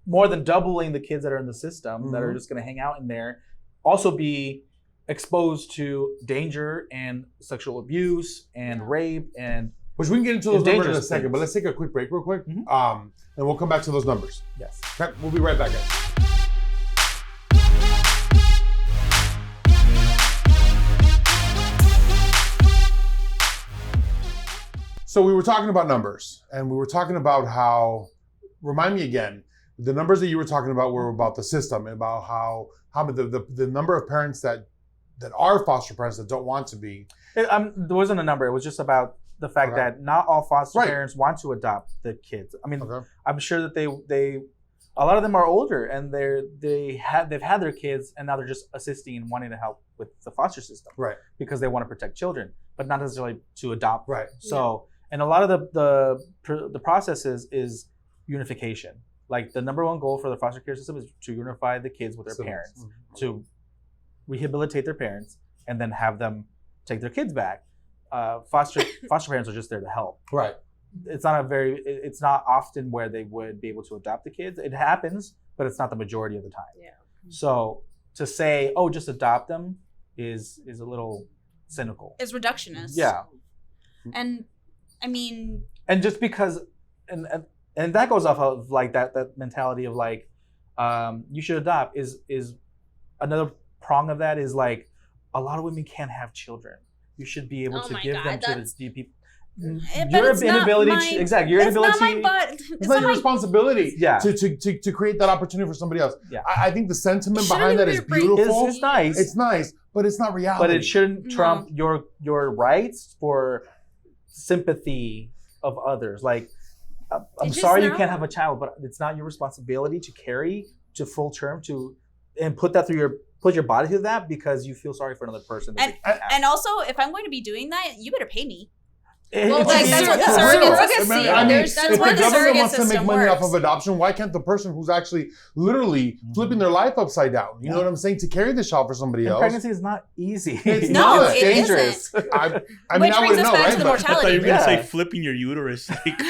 more than doubling the kids that are in the system that are just going to hang out in there. Also be exposed to danger and sexual abuse and rape and Which we can get into those It's numbers in a dangerous second, things. but let's take a quick break real quick. Mhm. And we'll come back to those numbers. yes. Okay, we'll be right back, guys. So we were talking about numbers, and we were talking about how, remind me again, the numbers that you were talking about were about the system, about how the number of parents that are foster parents that don't want to be. There wasn't a number. It was just about the fact Okay. that not all foster Right. parents want to adopt the kids. I mean, Okay. I'm sure that they a lot of them are older and they've had their kids and now they're just assisting and wanting to help with the foster system. Right. Because they want to protect children, but not necessarily to adopt. Right. So, and a lot of the process is unification. Like the number one goal for the foster care system is to unify the kids with their So- parents, to rehabilitate their parents, and then have them take their kids back. Foster parents are just there to help. Right. It's not often where they would be able to adopt the kids. It happens, but it's not the majority of the time. Yeah. So to say, oh, just adopt them is a little cynical. It's reductionist. Yeah. And I mean, And just because and that goes off of like that mentality of like you should adopt is another prong of that is like a lot of women can't have children. You should be able Oh to my give God, them to that's- the people. But it's not inability my- to exactly your It's inability. not my butt. It's not your responsibility Yeah. to create that opportunity for somebody else. Yeah. I think the sentiment Shouldn't behind that be is your brain. beautiful. It's nice. It's nice, but it's not reality. But it shouldn't No. trump your rights for sympathy of others. Like, I'm It's just sorry you not. can't have a child, but it's not your responsibility to carry to full term and put your body through that because you feel sorry for another person. that And they can't have. and also, if I'm going to be doing that, you better pay me. Well, It's- like, that's what the it's- surrogacy- I mean, surrogacy, if that's the why the government surrogate wants to make system money off works. of adoption, why can't the person who's actually literally flipping their life upside down, you know what I'm saying, to carry the child for somebody And else? pregnancy is not easy. It's No, not. it dangerous. I mean, Which I brings wouldn't us know, back right? to the But- I thought you were gonna Yeah. say flipping your uterus. Like,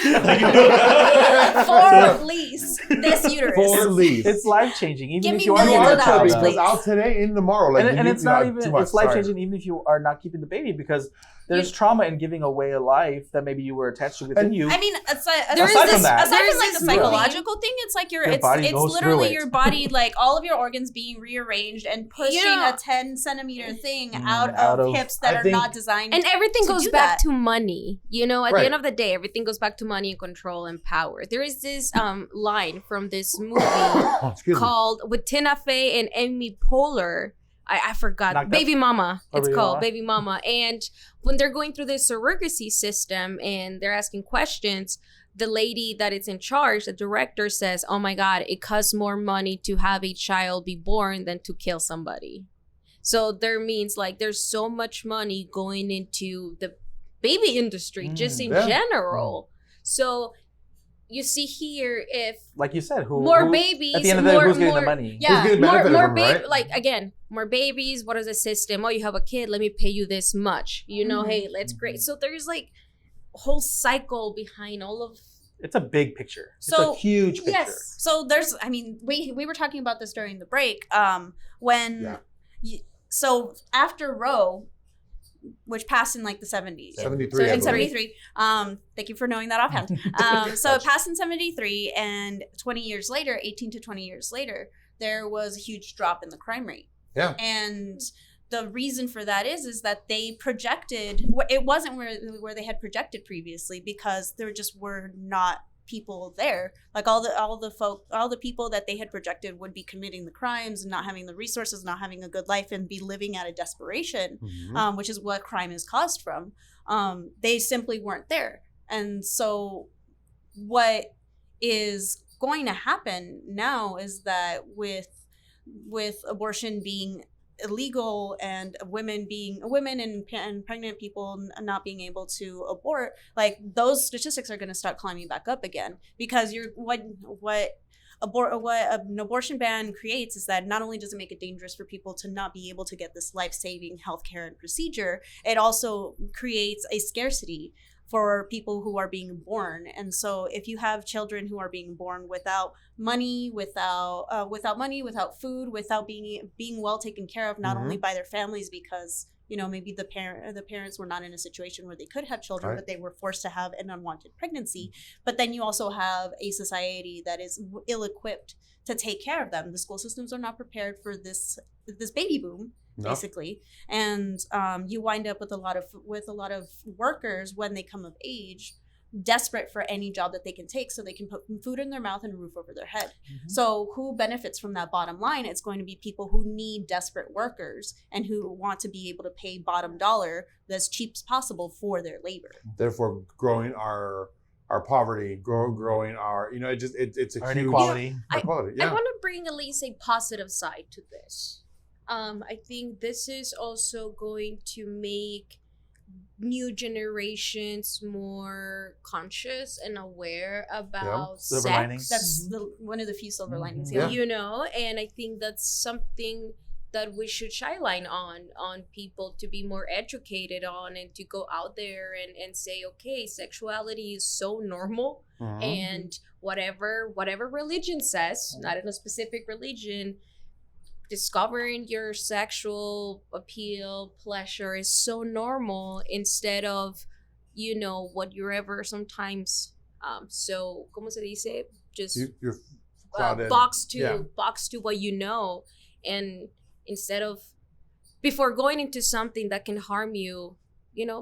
For lease, this uterus. For lease. It's life changing, even Give if me you are millions getting of a child. dollars, out. because please. out today and tomorrow, like, And it's not even too much, it's life sorry. changing even if you are not keeping the baby because there's trauma in giving away a life that maybe you were attached to within And- you. I mean, aside There is from this- that, aside there is from like the this movie. psychological thing, it's like Your body it's goes through literally it. your body, like all of your organs being rearranged and pushing Yeah. a 10-centimeter thing out out of of- hips that I are think- not designed. And everything to goes do back that. to money. You know, at Right. the end of the day, everything goes back to money and control and power. There is this line from this movie Excuse me. called with Tina Fey and Amy Poehler. I forgot. Knocked Up? Baby Mama. Oh, It's Baby called Mama? Baby Mama. And when they're going through this surrogacy system and they're asking questions, the lady that is in charge, the director, says, "Oh my God, it costs more money to have a child be born than to kill somebody." So there means like there's so much money going into the baby industry just in Yeah. general. So you see here, if like you said, more babies, at the end of the day, more- who's getting more- the money? yeah, getting more benefited from it, baby, right? like again, more babies. What is the system? Oh, you have a kid. Let me pay you this much. You know, Mhm. hey, let's great. So there's like a whole cycle behind all of. It's a big picture. So, it's a huge picture. Yes. So there's, I mean, we were talking about this during the break. When, so after Roe, which passed in like the 70s. 73, I In believe. 73. Thank you for knowing that offhand. So it passed in 73, and 20 years later, 18 to 20 years later, there was a huge drop in the crime rate. Yeah. And the reason for that is that they projected, it wasn't where they had projected previously because there just were not people there. Like all the people that they had projected would be committing the crimes and not having the resources, not having a good life, and be living out of desperation, Mhm. which is what crime is caused from. They simply weren't there. And so what is going to happen now is that with abortion being illegal and women and pregnant people not being able to abort, like those statistics are going to start climbing back up again because what an abortion ban creates is that not only does it make it dangerous for people to not be able to get this life-saving healthcare and procedure, it also creates a scarcity for people who are being born. And so if you have children who are being born without money, without food, without being well taken care of, not only by their families because maybe the parents were not in a situation where they could have children, Right. but they were forced to have an unwanted pregnancy. But then you also have a society that is ill-equipped to take care of them. The school systems are not prepared for this baby boom, No. basically, and you wind up with a lot of workers when they come of age, desperate for any job that they can take so they can put food in their mouth and a roof over their head. So who benefits from that bottom line? It's going to be people who need desperate workers and who want to be able to pay bottom dollar as cheap as possible for their labor. Therefore, growing our poverty, growing our, it's a Or huge inequality. inequality. I Yeah. want to bring at least a positive side to this. I think this is also going to make new generations more conscious and aware about Silver sex. linings. That's one of the few silver linings. Mhm. Yeah. Yeah. And I think that's something that we should shine on people to be more educated on and to go out there and say, okay, sexuality is so normal, Mhm. and whatever religion says, not in a specific religion, discovering your sexual appeal, pleasure is so normal instead of, what you're ever sometimes, so, ¿cómo se dice? Just You're clouded. box to Yeah. what you know, and instead of before going into something that can harm you,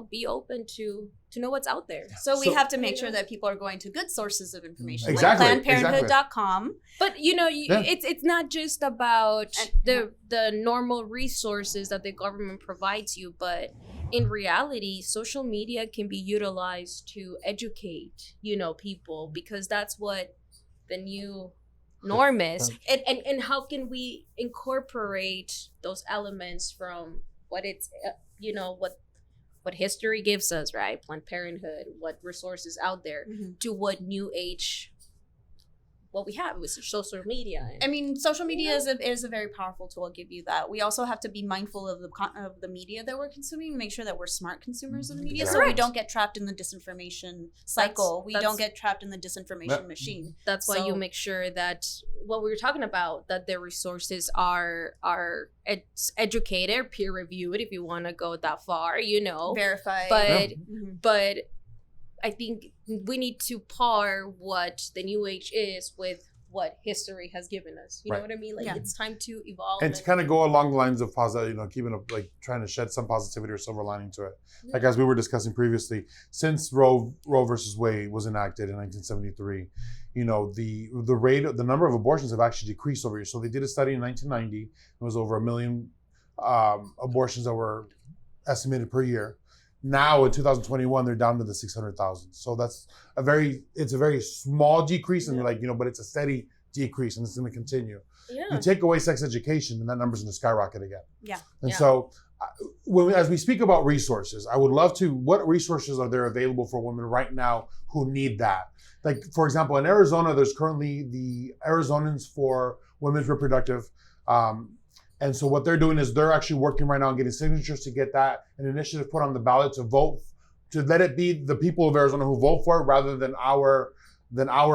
be open to know what's out there. So we have to make sure that people are going to good sources of information, Exactly, like PlannedParenthood.com. But it's not just about the normal resources that the government provides you, but in reality, social media can be utilized to educate, people, because that's what the new norm is. And how can we incorporate those elements from what it's, what history gives us, right? Planned Parenthood, what resources out there, to what new age, what we have with social media. I mean, social media is a very powerful tool. I'll give you that. We also have to be mindful of the media that we're consuming, make sure that we're smart consumers of the media, so we don't get trapped in the disinformation cycle. We don't get trapped in the disinformation machine. That's why you make sure that what we were talking about, that the resources are educated, peer reviewed, if you want to go that far, verified. But I think we need to par what the new age is with what history has given us. You know what I mean? It's time to evolve. And to kind of go along the lines of positive, keeping up, trying to shed some positivity or silver lining to it. Yeah. Like as we were discussing previously, since Roe versus Wade was enacted in 1973, the number of abortions have actually decreased over years. So they did a study in 1990. It was over 1 million abortions that were estimated per year. Now in 2021, they're down to the 600,000. So it's a very small decrease, and but it's a steady decrease, and it's going to continue. Yeah. You take away sex education, and that number's going to skyrocket again. Yeah. And so, as we speak about resources, I would love to. What resources are there available for women right now who need that? Like, for example, in Arizona, there's currently the Arizonans for Women's Reproductive. And so what they're doing is they're actually working right now on getting signatures to get an initiative put on the ballot to vote, to let it be the people of Arizona who vote for it rather than our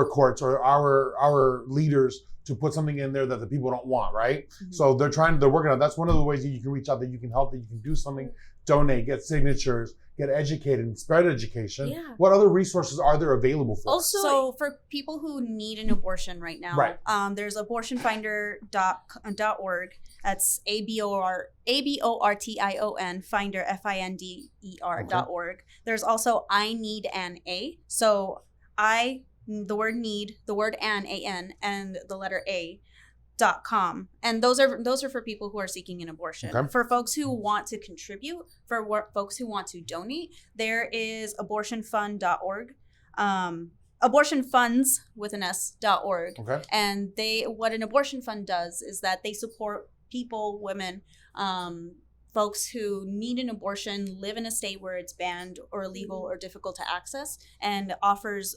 courts or our leaders to put something in there that the people don't want, right? Mm-hmm. So they're working on. That's one of the ways that you can reach out, that you can help, that you can do something, donate, get signatures, get educated, and spread education. Yeah. What other resources are there available for us? So for people who need an abortion right now, there's abortionfinder.org. That's ABORTION, finder, FINDER.org. There's also I Need an A. So the word need, the word an, and the letter A.com. And those are for people who are seeking an abortion. Okay. For folks who want to contribute, for folks who want to donate, there is abortionfund.org. Abortionfunds with an S.org. Okay. And what an abortion fund does is that they support people, women, folks who need an abortion, live in a state where it's banned or illegal or difficult to access, and offers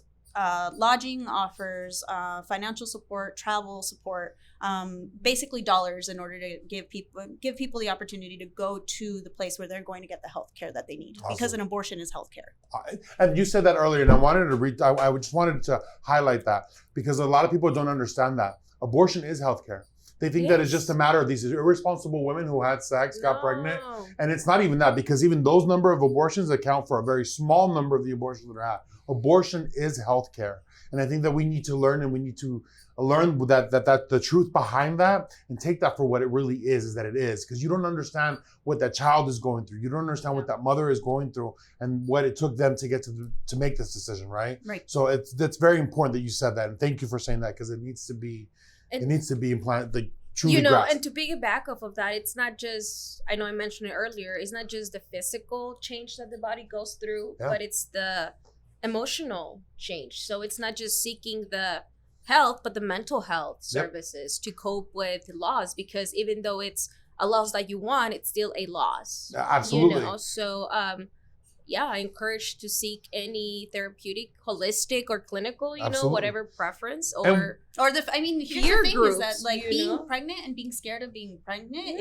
lodging, offers financial support, travel support, basically dollars in order to give people the opportunity to go to the place where they're going to get the health care that they need. Awesome. Because an abortion is health care. And you said that earlier, and I just wanted to highlight that, because a lot of people don't understand that. Abortion is health care. They think that it's just a matter of these irresponsible women who had sex, got pregnant. And it's not even that, because even those number of abortions account for a very small number of the abortions that are had. Abortion is healthcare. And I think that we need to learn, and we need to learn that the truth behind that, and take that for what it really is that it is. Because you don't understand what that child is going through. You don't understand what that mother is going through, and what it took them to get to make this decision, right? Right. So that's very important that you said that. And thank you for saying that, because it needs to be implanted, truly grasped. And to piggyback off of that, it's not just, I know I mentioned it earlier, it's not just the physical change that the body goes through, but it's the emotional change. So it's not just seeking the health, but the mental health services to cope with loss, because even though it's a loss that you want, it's still a loss. Absolutely. So I encourage to seek any therapeutic, holistic, or clinical, whatever preference, here's the thing groups, is that being pregnant and being scared of being pregnant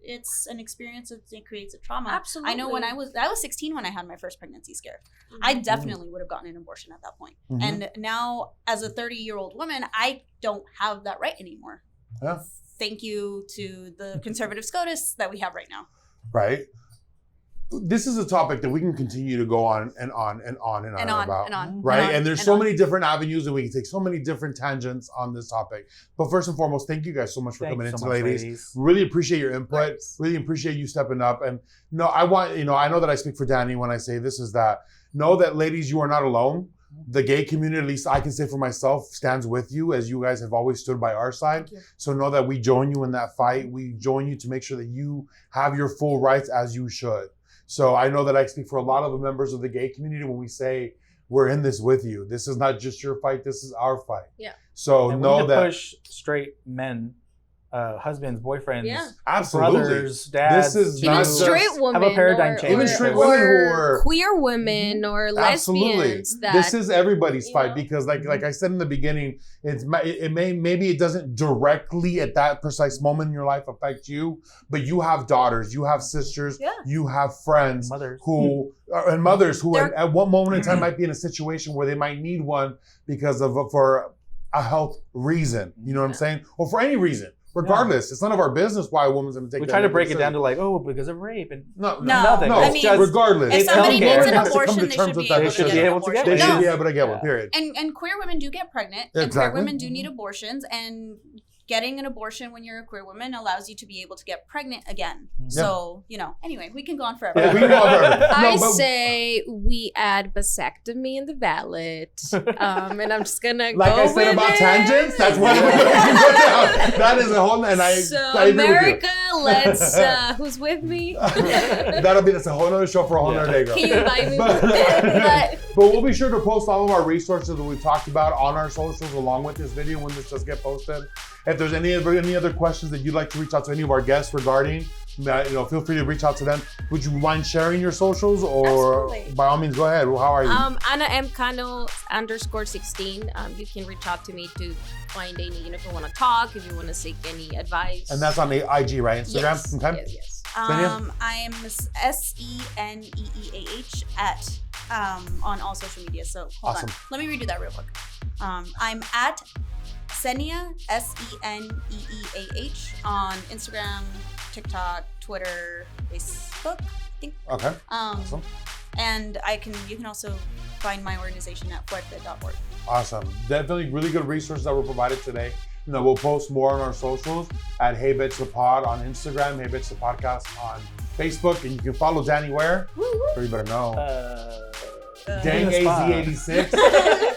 it's an experience that creates a trauma. Absolutely. I know when I was 16 when I had my first pregnancy scare. Mm-hmm. I definitely would have gotten an abortion at that point. Mm-hmm. And now, as a 30-year-old woman, I don't have that right anymore. Yeah. Thank you to the conservative SCOTUS that we have right now. Right. this is a topic that we can continue to go on and on and on and on, about. and on. Right? And on, And there's and so on. many different avenues and we can take so many different tangents on this topic. But first and foremost, thank you guys so much for Thank coming you in, so much, ladies. Really appreciate your input. Really appreciate you stepping up. And no, I want, I know that I speak for Danny when I say this is that, know that ladies, you are not alone. The gay community, at least I can say for myself, stands with you as you guys have always stood by our side. So know that we join you in that fight. We join you to make sure that you have your full rights as you should. So I know that I speak for a lot of the members of the gay community when we say we're in this with you. This is not just your fight. This is our fight. Yeah. So And we know need to that. push straight men, husbands, boyfriends, Yeah. Absolutely. brothers, dads. This is to Even not straight just- women, have a paradigm or, change. Even straight women who are- queer women or Absolutely. lesbians. That This is everybody's you fight know? because like I said in the beginning, maybe it doesn't directly at that precise moment in your life affect you, but you have daughters, you have sisters, Yeah. you have friends Mothers. who and mothers who They're- at one moment in time might be in a situation where they might need one for a health reason. You know what I'm saying? Or for any reason. Regardless, it's none of our business why a woman's going to take We that try to negative break it down decision. to like, oh, because of rape. And No, nothing. no. I mean, regardless, if somebody okay. needs Women an have to come abortion, to they terms should with be that. able They to should get be an able to get abortion. They should No. be able to get one. Yeah. Period. And queer women do get pregnant, and Exactly. queer women do need abortions, and getting an abortion when you're a queer woman allows you to be able to get pregnant again. So, anyway, we can go on forever. We can go on forever. I No, but- say we add vasectomy in the ballot, and I'm just gonna Like go I said with about it. tangents, that's what we can go down. That is a whole, and I agree America, with let's. Who's with me? you. That's a whole other show for a whole other day, girl. Can you invite me? But we'll be sure to post all of our resources that we've talked about on our socials along with this video when this does get posted. If there's any other questions that you'd like to reach out to any of our guests regarding, feel free to reach out to them. Would you mind sharing your socials, or Absolutely. by all means, go ahead. How are you? Anna M Cano _16. You can reach out to me to find any, if you want to talk, if you want to seek any advice. And that's on the IG, right? Instagram. Yes, Okay. yes. Xenia? I am SENEEAH at on all social media. So hold Awesome. on. Let me redo that real quick. I'm at Xenia SENEEAH on Instagram, TikTok, Twitter, Facebook, I think. Okay. Awesome. And you can also find my organization at fuerte.org. Awesome. Definitely really good resources that were provided today. We'll post more on our socials at Hey Bitch the Pod on Instagram, Hey Bitch the Podcast on Facebook, and you can follow Danny where? Or you better know. Dang AZ86.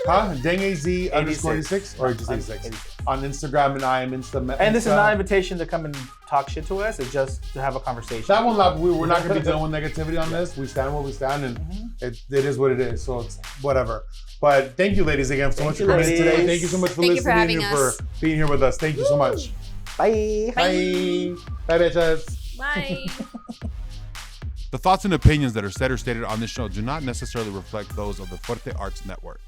Huh? Dang AZ _86 or just 86 on Instagram, and I am Insta. And this is not an invitation to come and talk shit to us. It's just to have a conversation. That one, we're not going to be dealing with negativity on this. We stand where we stand, and it is what it is. So it's whatever. But thank you, ladies, again, so much for coming in today. Thank you so much for Thank you for listening having and us. for being here with us. Thank you so much. Bye. Bye. Bye, bitches. Bye. The thoughts and opinions that are said or stated on this show do not necessarily reflect those of the Fuerte Arts Network.